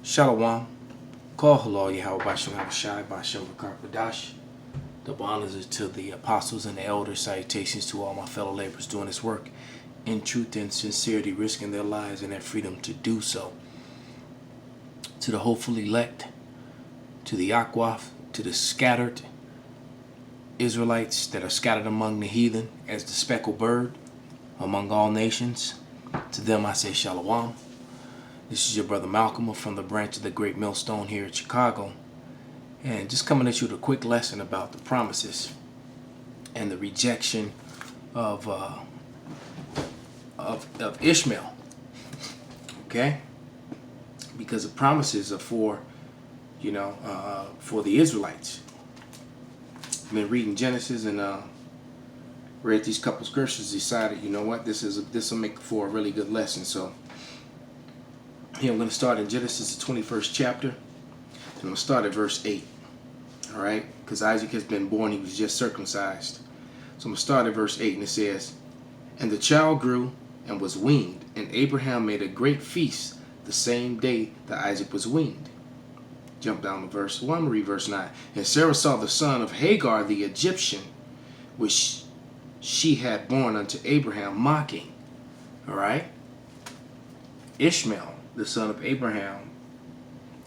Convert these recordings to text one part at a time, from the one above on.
Shalom. Call hello, Yahweh Bashem Abishai, Bashem Karpadash. Double honors to the apostles and the elders. Salutations to all my fellow laborers doing this work in truth and sincerity, risking their lives and their freedom to do so. To the hopeful elect, to the Akwaf, to the scattered Israelites that are scattered among the heathen as the speckled bird among all nations. To them I say Shalom. This is your brother Malcolm from the branch of the Great Millstone here in Chicago. And just coming at you with a quick lesson about the promises and the rejection of Ishmael. Okay? Because the promises are for, for the Israelites. I've been reading Genesis and read these couple scriptures, decided, you know what, this will make for a really good lesson. So here I'm going to start in Genesis, the 21st chapter. And I'm going to start at verse 8. All right? Because Isaac has been born, he was just circumcised. So I'm going to start at verse 8, and it says, "And the child grew and was weaned, and Abraham made a great feast the same day that Isaac was weaned." Jump down to verse 1, read verse 9. "And Sarah saw the son of Hagar the Egyptian, which she had born unto Abraham, mocking." All right? Ishmael, the son of Abraham,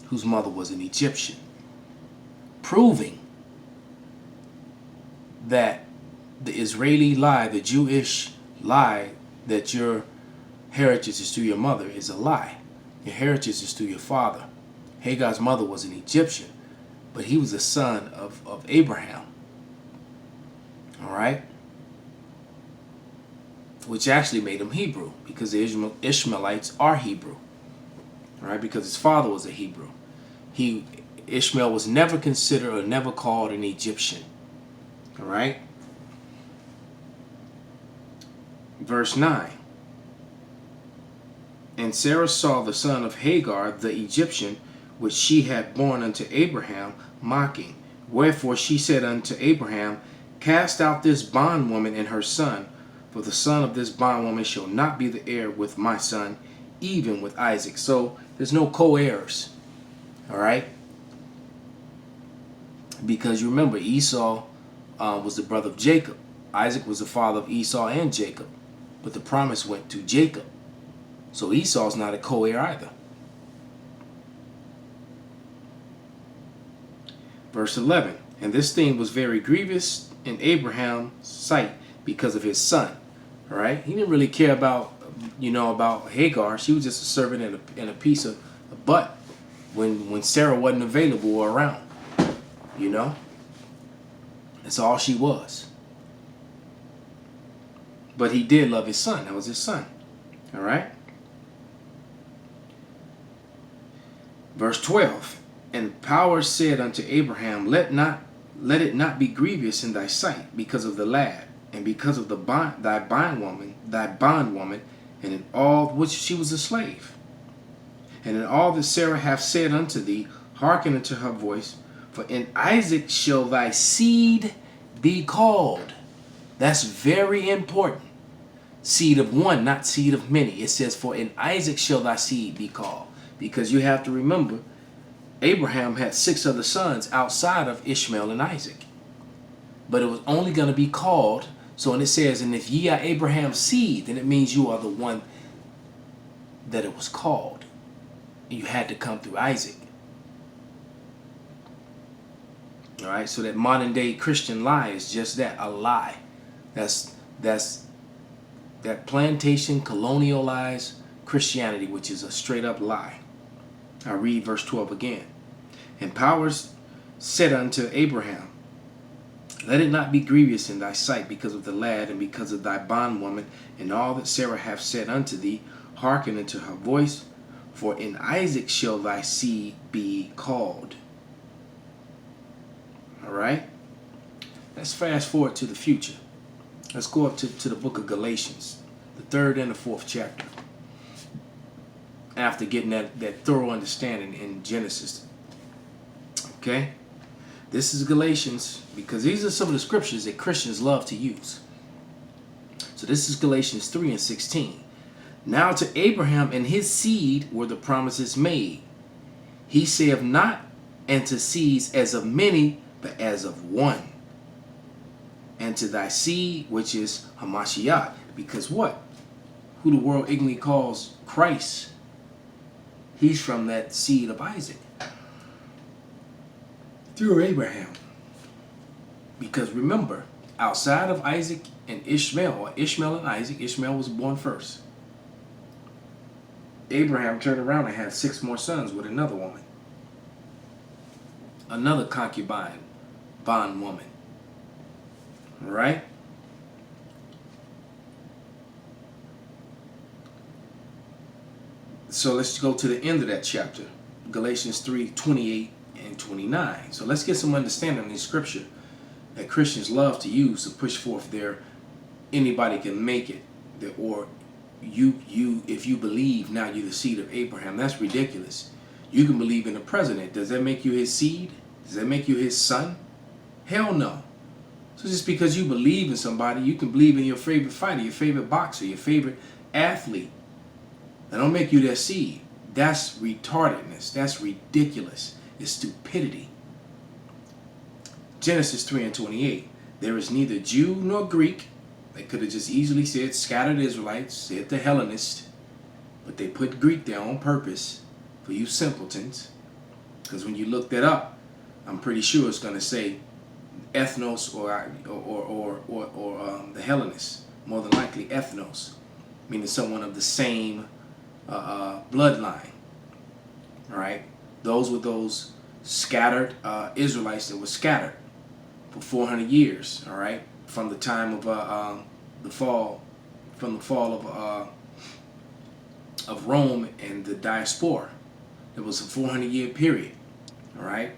whose mother was an Egyptian, proving that the Israeli lie, the Jewish lie, that your heritage is through your mother is a lie. Your heritage is through your father. Hagar's mother was an Egyptian, but he was the son of Abraham. All right? Which actually made him Hebrew, because the Ishmaelites are Hebrew. All right? Because his father was a Hebrew. Ishmael was never considered or never called an Egyptian. All right? Verse 9. "And Sarah saw the son of Hagar the Egyptian, which she had born unto Abraham, mocking. Wherefore she said unto Abraham, Cast out this bondwoman and her son, for the son of this bondwoman shall not be the heir with my son, even with Isaac." So there's no co-heirs. All right? Because you remember, Esau was the brother of Jacob. Isaac was the father of Esau and Jacob. But the promise went to Jacob. So Esau's not a co-heir either. Verse 11. "And this thing was very grievous in Abraham's sight because of his son." All right? He didn't really care about Hagar. She was just a servant and a piece of butt when Sarah wasn't available or around. That's all she was. But he did love his son. That was his son. All right? Verse 12. "And power said unto Abraham, Let it not be grievous in thy sight because of the lad, and because of thy bondwoman, and in all which she was a slave. And in all that Sarah hath said unto thee, hearken unto her voice, for in Isaac shall thy seed be called." That's very important. Seed of one, not seed of many. It says, "For in Isaac shall thy seed be called." Because you have to remember, Abraham had 6 other sons outside of Ishmael and Isaac. But it was only going to be called. So when it says, "And if ye are Abraham's seed," then it means you are the one that it was called. You had to come through Isaac. All right, so that modern day Christian lie is just that, a lie. That's that plantation colonialized Christianity, which is a straight up lie. I read verse 12 again. "And powers said unto Abraham, Let it not be grievous in thy sight because of the lad, and because of thy bondwoman, and all that Sarah hath said unto thee, hearken unto her voice, for in Isaac shall thy seed be called." All right? Let's fast forward to the future. Let's go up to the book of Galatians, the 3rd and the 4th chapter. After getting that thorough understanding in Genesis. Okay? This is Galatians, because these are some of the scriptures that Christians love to use. So this is Galatians 3 and 16. Now to Abraham and his seed were the promises made. He saith not and to seeds as of many, but as of one. And to thy seed, which is Hamashiach. Because what? Who the world ignorantly calls Christ, he's from that seed of Isaac. Through Abraham. Because remember, outside of Isaac and Ishmael, or Ishmael and Isaac, Ishmael was born first. Abraham turned around and had 6 more sons with another woman. Another concubine, bondwoman. Right? So let's go to the end of that chapter. Galatians 3:28 and 29. So let's get some understanding in the scripture that Christians love to use to push forth their anybody can make it. Or if you believe now you're the seed of Abraham. That's ridiculous. You can believe in the president. Does that make you his seed? Does that make you his son? Hell no. So just because you believe in somebody, you can believe in your favorite fighter, your favorite boxer, your favorite athlete. That don't make you their seed. That's retardedness. That's ridiculous. It's stupidity. Genesis 3 and 28. There is neither Jew nor Greek. They could have just easily said scattered Israelites, said the Hellenists. But they put Greek there on purpose for you simpletons. Because when you look that up, I'm pretty sure it's going to say ethnos or the Hellenists. More than likely ethnos, meaning someone of the same bloodline. All right, those were those scattered Israelites that were scattered for 400 years. All right, from the time of the fall of Rome and the diaspora. There was a 400-year period. All right,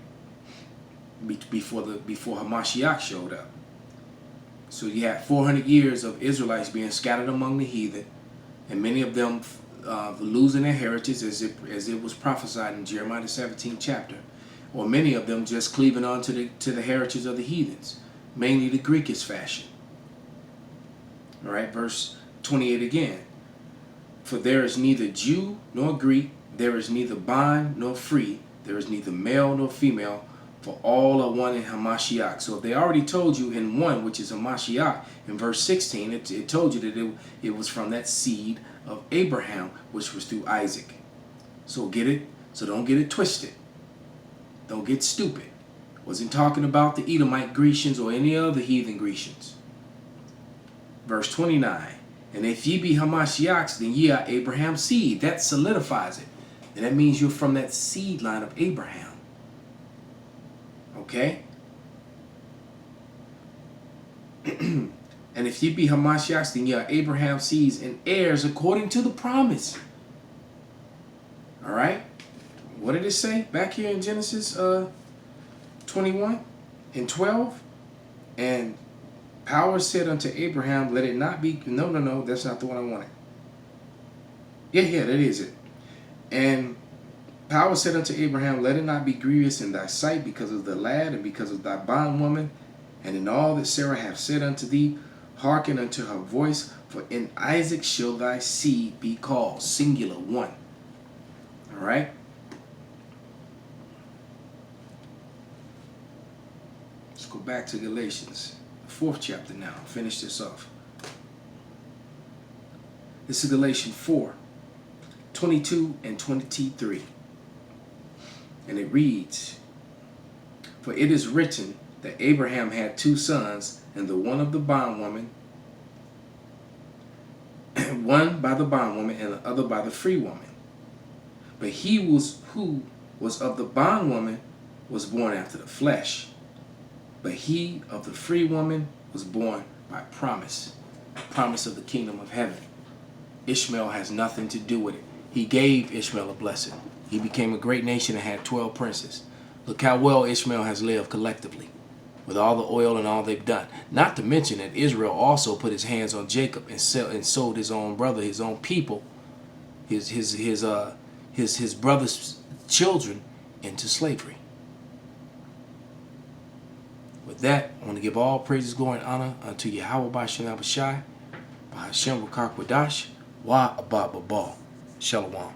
before Hamashiach showed up. So you had 400 years of Israelites being scattered among the heathen, and many of them losing their heritage as it was prophesied in Jeremiah the 17th chapter, or many of them just cleaving on to the heritage of the heathens, mainly the Greekish fashion. All right, verse 28 again. For there is neither Jew nor Greek, there is neither bond nor free, there is neither male nor female, for all are one in Hamashiach. So if they already told you in one, which is Hamashiach, in verse 16, it told you that it was from that seed of Abraham, which was through Isaac. So get it? So don't get it twisted. Don't get stupid. Wasn't talking about the Edomite Grecians or any other heathen Grecians. Verse 29. And if ye be Hamashiachs, then ye are Abraham's seed. That solidifies it. And that means you're from that seed line of Abraham. Okay? And if ye be Hamashiachs, then ye are Abraham's seeds and heirs according to the promise. All right? What did it say back here in Genesis 21 and 12? And power said unto Abraham, let it not be... No, that's not the one I wanted. Yeah, that is it. And power said unto Abraham, let it not be grievous in thy sight because of the lad and because of thy bondwoman, and in all that Sarah hath said unto thee, hearken unto her voice, for in Isaac shall thy seed be called. Singular, one. All right? Let's go back to Galatians, the 4th chapter now. Finish this off. This is Galatians 4, 22 and 23. And it reads, for it is written that Abraham had 2 sons, and the one of the bondwoman, one by the bondwoman, and the other by the free woman. But he who was of the bondwoman was born after the flesh, but he of the free woman was born by promise, promise of the kingdom of heaven. Ishmael has nothing to do with it. He gave Ishmael a blessing. He became a great nation and had 12 princes. Look how well Ishmael has lived collectively, with all the oil and all they've done. Not to mention that Israel also put his hands on Jacob and sold his own brother, his own people, his brother's children into slavery. With that, I want to give all praises, glory, and honor unto Yahweh B'Shem Abishai, B'Hashem Rukak Wadash, Wa Abba Babal. Shalom.